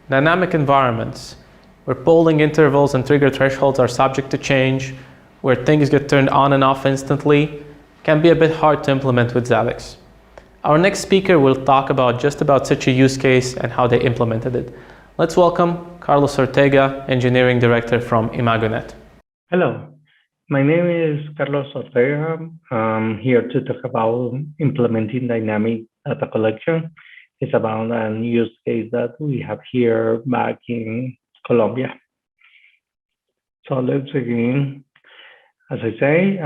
dynamic environments, where polling intervals and trigger thresholds are subject to change, where things get turned on and off instantly, can be a bit hard to implement with Zabbix. Our next speaker will talk about just about such a use case and how they implemented it. Let's welcome Carlos Ortega, Engineering Director from Imagunet. Hello, my name is Carlos Ortega. I'm here to talk about implementing dynamic data collection. It's about a use case that we have here back in Colombia. So let's begin. As I say,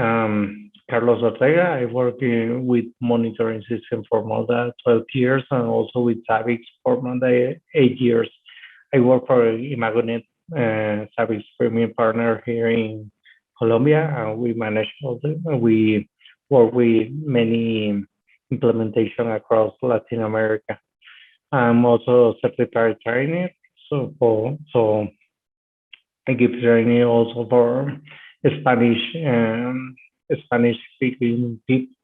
Carlos Ortega. I work with monitoring system for more than 12 years and also with Zabbix for more than 8 years. I work for Imagunet, Zabbix premium partner here in Colombia, and we manage we work with many implementation across Latin America. I'm also certified trainer, so I give training also for Spanish speaking people.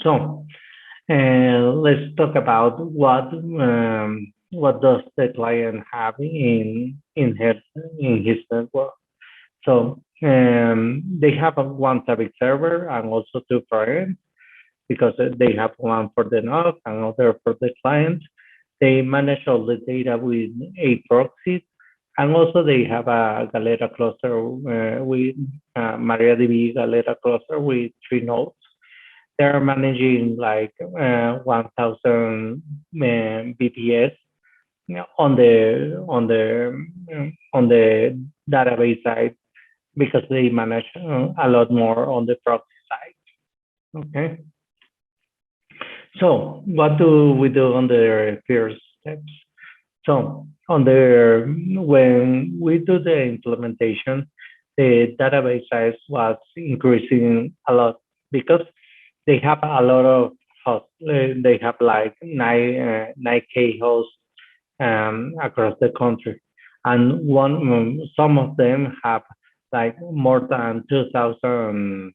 So let's talk about what does the client have in his network. So they have one Zabbix server and also two clients, because they have one for the node and other for the client. They manage all the data with 8 proxies, and also they have a Galera cluster with MariaDB Galera cluster with 3 nodes. They're managing like 1,000 BPS on the database side, because they manage a lot more on the proxy side. Okay. So what do we do on the first steps? So when we do the implementation, the database size was increasing a lot, because they have a lot of hosts. They have like 9K hosts across the country, and some of them have like more than 2,000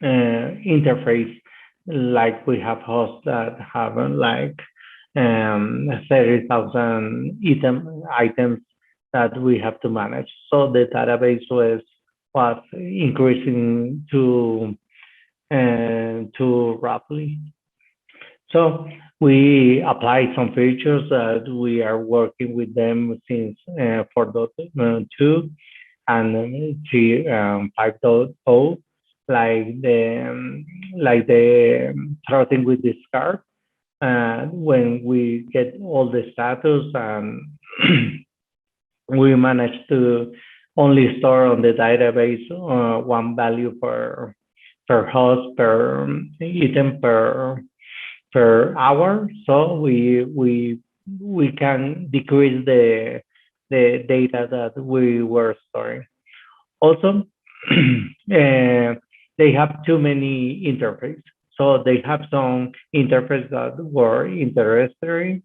interface. Like we have hosts that have like 30,000 items that we have to manage. So the database was increasing too rapidly. So we applied some features that we are working with them since 4.2 and 5.0, like the throttling with discard. When we get all the status, and we manage to only store on the database one value per host, per item, per hour. So we can decrease the data that we were storing. Also, they have too many interfaces. So they have some interfaces that were interesting,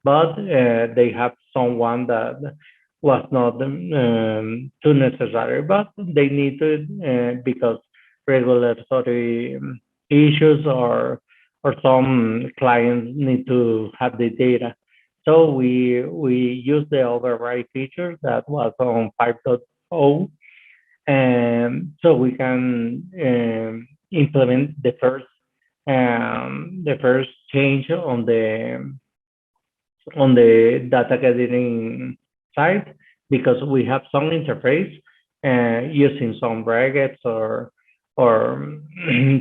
but they have someone that was not too necessary, but they need it because regulatory issues or some clients need to have the data. So we use the override feature that was on 5.0, and so we can implement the first change on the data gathering side, because we have some interface using some brackets or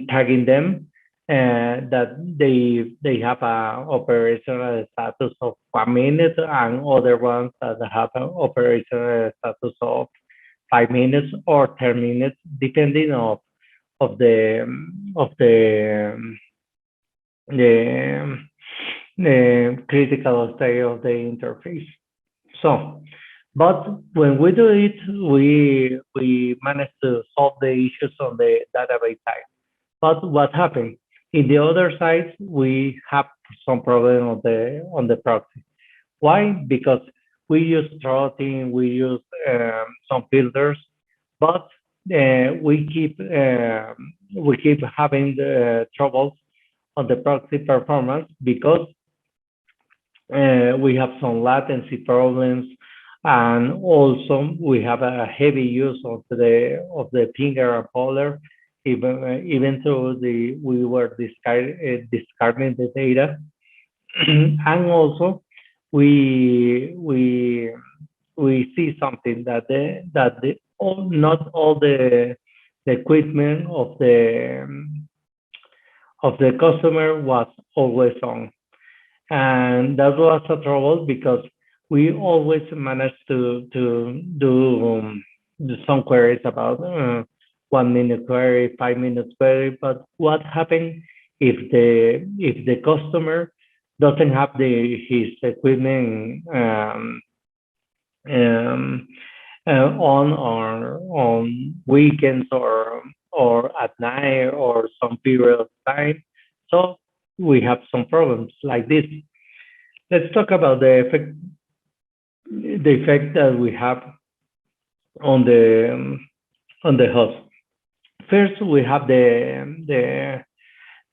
tagging them, that they have a operational status of 1 minute, and other ones that have an operational status of 5 minutes or 10 minutes, depending of the critical state of the interface. So, but when we do it, we manage to solve the issues on the database side. But what happened? In the other side, we have some problem on the proxy. Why? Because we use throttling, we use some filters, but we keep having the troubles on the proxy performance, because We have some latency problems, and also we have a heavy use of the pinger and poller, even though we were discarding the data. And also we see something that not all the equipment of the customer was always on, and that was a trouble because we always managed to do some queries about 1 minute query, 5 minutes query. But what happens if the customer doesn't have his equipment um, on weekends or at night or some period of time? So we have some problems like this. Let's talk about the effect that we have on the host. First, we have the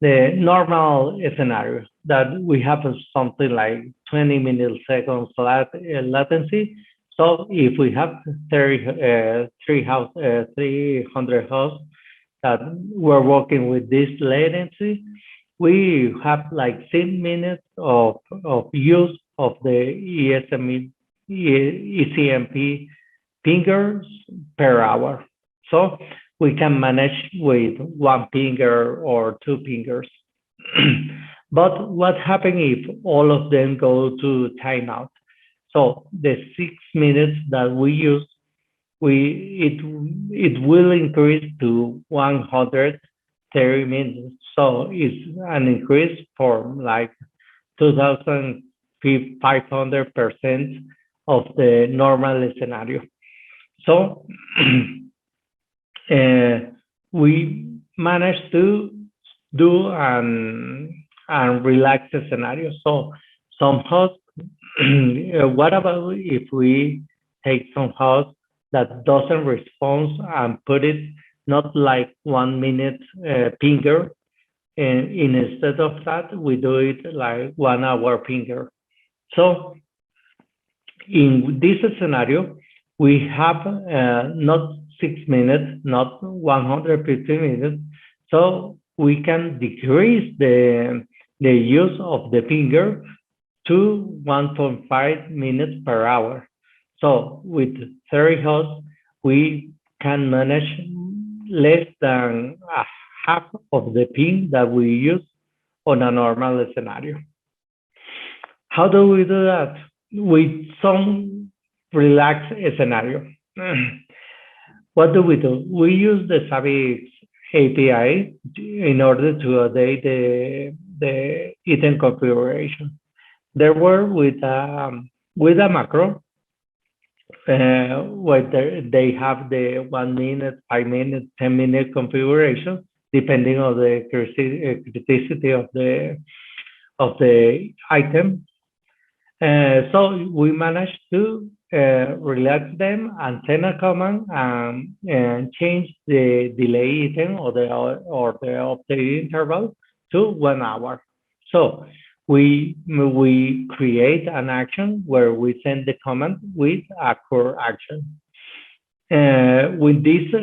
normal scenario that we have something like 20 milliseconds latency. So if we have 300 hosts that we're working with this latency, we have like 10 minutes of use of the ECMP pingers per hour. So we can manage with one pinger or two pingers. But what happens if all of them go to timeout? So the 6 minutes that we use, it will increase to 130 minutes. So it's an increase for like 2,500% of the normal scenario. So we managed to do and relax the scenario. So some hosts, what about if we take some host that doesn't respond and put it not like 1 minute pinger, and instead of that, we do it like 1 hour pinger. So in this scenario, we have not 6 minutes, not 150 minutes. So we can decrease the use of the finger to 1.5 minutes per hour. So with 30 hosts, we can manage less than a half of the ping that we use on a normal scenario. How do we do that? With some relaxed scenario. What do? We use the Zabbix API in order to update the item configuration. There were with a macro where they have the 1 minute, 5 minute, 10 minute configuration depending on the criticality of the item. So we managed to relax them and send a command and change the delay item or the update interval to 1 hour. So we create an action where we send the command with a core action. With this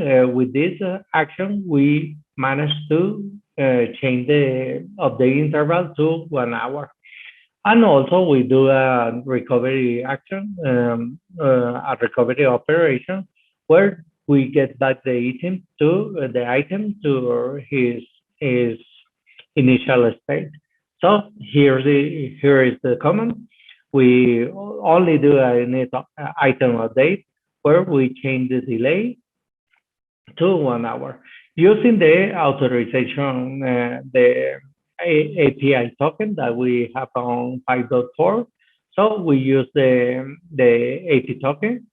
action, we managed to change the update interval to 1 hour. And also we do a recovery action, a recovery operation, where we get back the item to his initial state. So here is the command. We only do an item update where we change the delay to 1 hour using the authorization, the API token that we have on 5.4. So we use the API token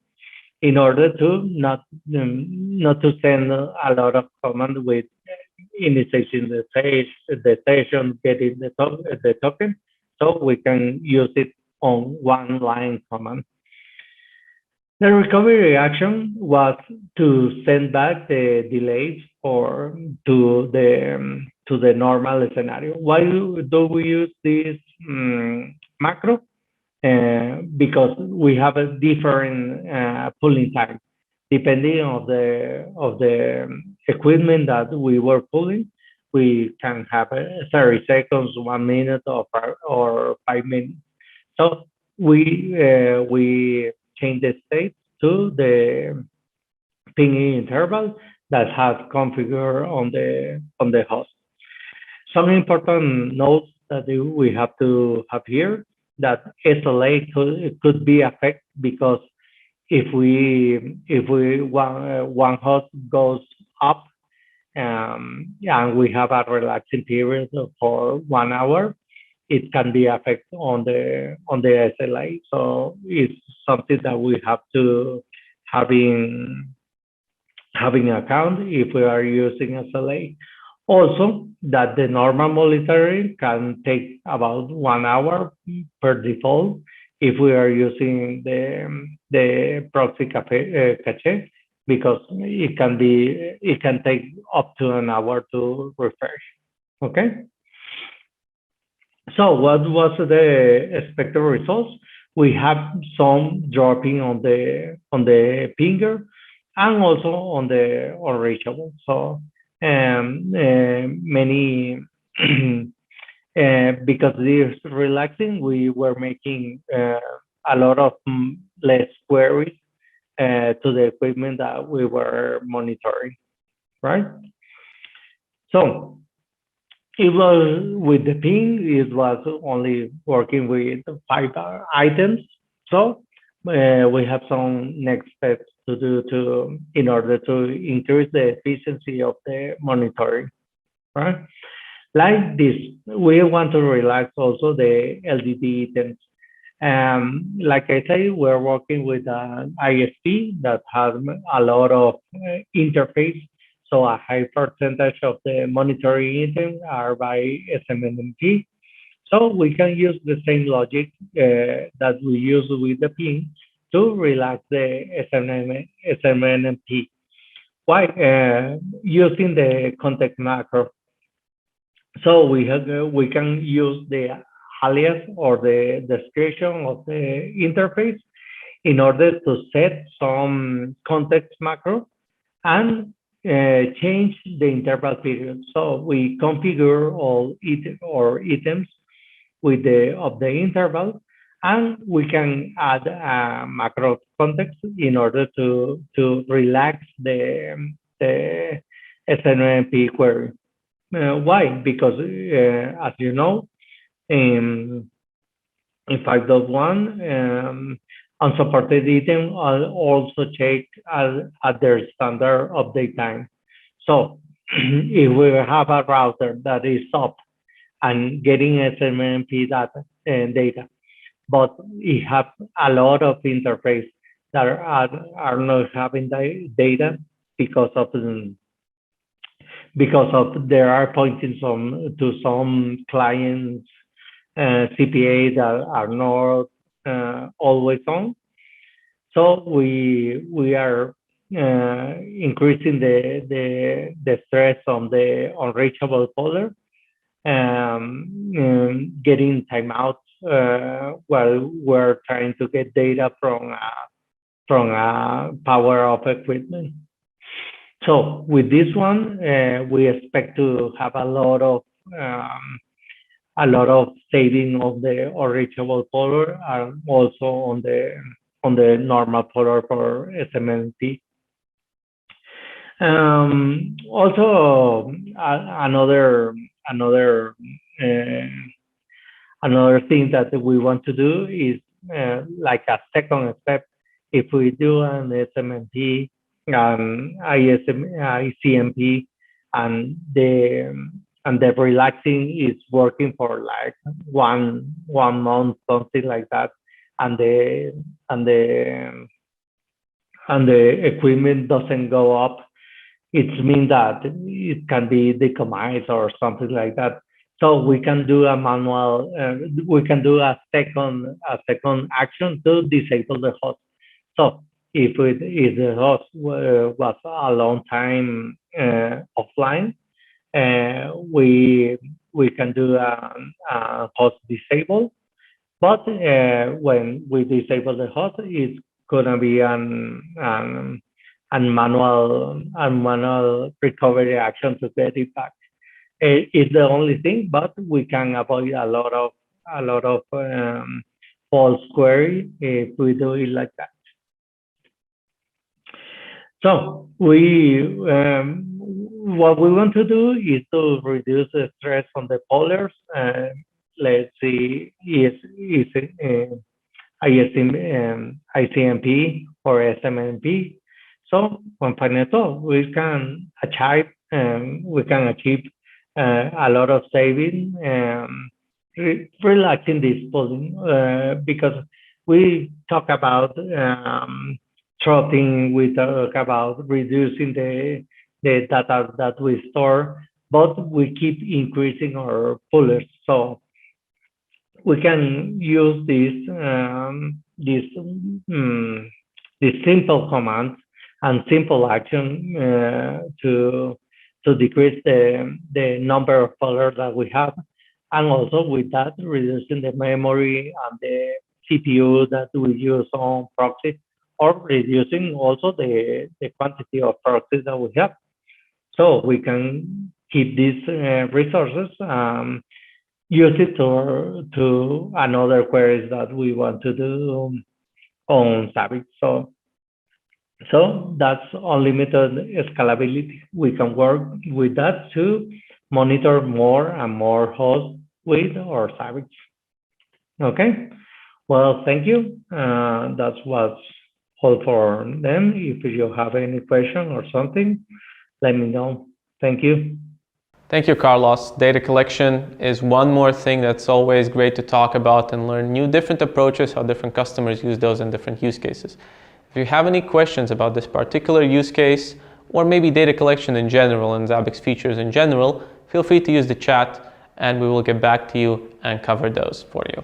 in order to not to send a lot of command with initiating the session, getting the token. So we can use it on one line command. The recovery action was to send back the delays to the normal scenario. Why do we use this macro? because we have a different pulling time depending of the equipment that we were pulling. We can have 30 seconds, 1 minute, or 5 minutes. So we change the state to the pinging interval that has configured on the host. Some important notes that we have to have here, that SLA could be affected because if one host goes up, and we have a relaxing period for 1 hour, it can be affected on the SLA. So it's something that we have to having account if we are using SLA. Also, that the normal monitoring can take about 1 hour per default if we are using the proxy cache, because it can take up to an hour to refresh. Okay. So what was the expected results? We have some dropping on the pinger and also on the unreachable. So many because this relaxing, we were making a lot of less queries to the equipment that we were monitoring, right? So it was with the ping, it was only working with 5 items. So we have some next steps to do in order to increase the efficiency of the monitoring, right? Like this, we want to relax also the LDD items. Like I say, we're working with an ISP that has a lot of interface. So a high percentage of the monitoring items are by SMNP. So we can use the same logic that we use with the ping to relax the SMNP. Why? Using the context macro. So we can use the alias or the description of the interface in order to set some context macro and change the interval period. So we configure all items with the interval, and we can add a macro context in order to relax the SNMP query. Why? Because as you know, in 5.1, unsupported item are also checked at their standard update time. So if we have a router that is up and getting SMMP data, but it has a lot of interface that are not having the data because of there are pointing to some clients CPA that are not always on. So we are increasing the stress on the unreachable folder, getting timeouts while we're trying to get data from a power off equipment. So with this one, we expect to have a lot of saving of the unreachable folder and also on the normal folder for SMNP. Also, another thing that we want to do is like a second step. If we do an SMNP, ICMP, and the relaxing is working for like one month, something like that, and the equipment doesn't go up, it means that it can be decommissioned or something like that. So we can do a manual, we can do a second action to disable the host. So if the host was a long time offline, we can do a host disable But when we disable the host, it's gonna be an manual recovery action to get it back. It's the only thing, but we can avoid a lot of false query if we do it like that. So what we want to do is to reduce the stress on the pollers. Let's see, ICMP or SMMP. So when finally we can achieve a lot of saving, relaxing this polling, because we talk about throttling, we talk about reducing the data that we store, but we keep increasing our pullers. So we can use these simple commands and simple action to decrease the number of pullers that we have, and also with that reducing the memory and the CPU that we use on proxy, or reducing also the quantity of proxies that we have. So we can keep these resources, use it to another queries that we want to do on Zabbix. So that's unlimited scalability. We can work with that to monitor more and more hosts with our Zabbix. Okay. Well, thank you. That's what's all for them. If you have any question or something, let me know. Thank you. Thank you, Carlos. Data collection is one more thing that's always great to talk about and learn new different approaches, how different customers use those in different use cases. If you have any questions about this particular use case, or maybe data collection in general and Zabbix features in general, feel free to use the chat and we will get back to you and cover those for you.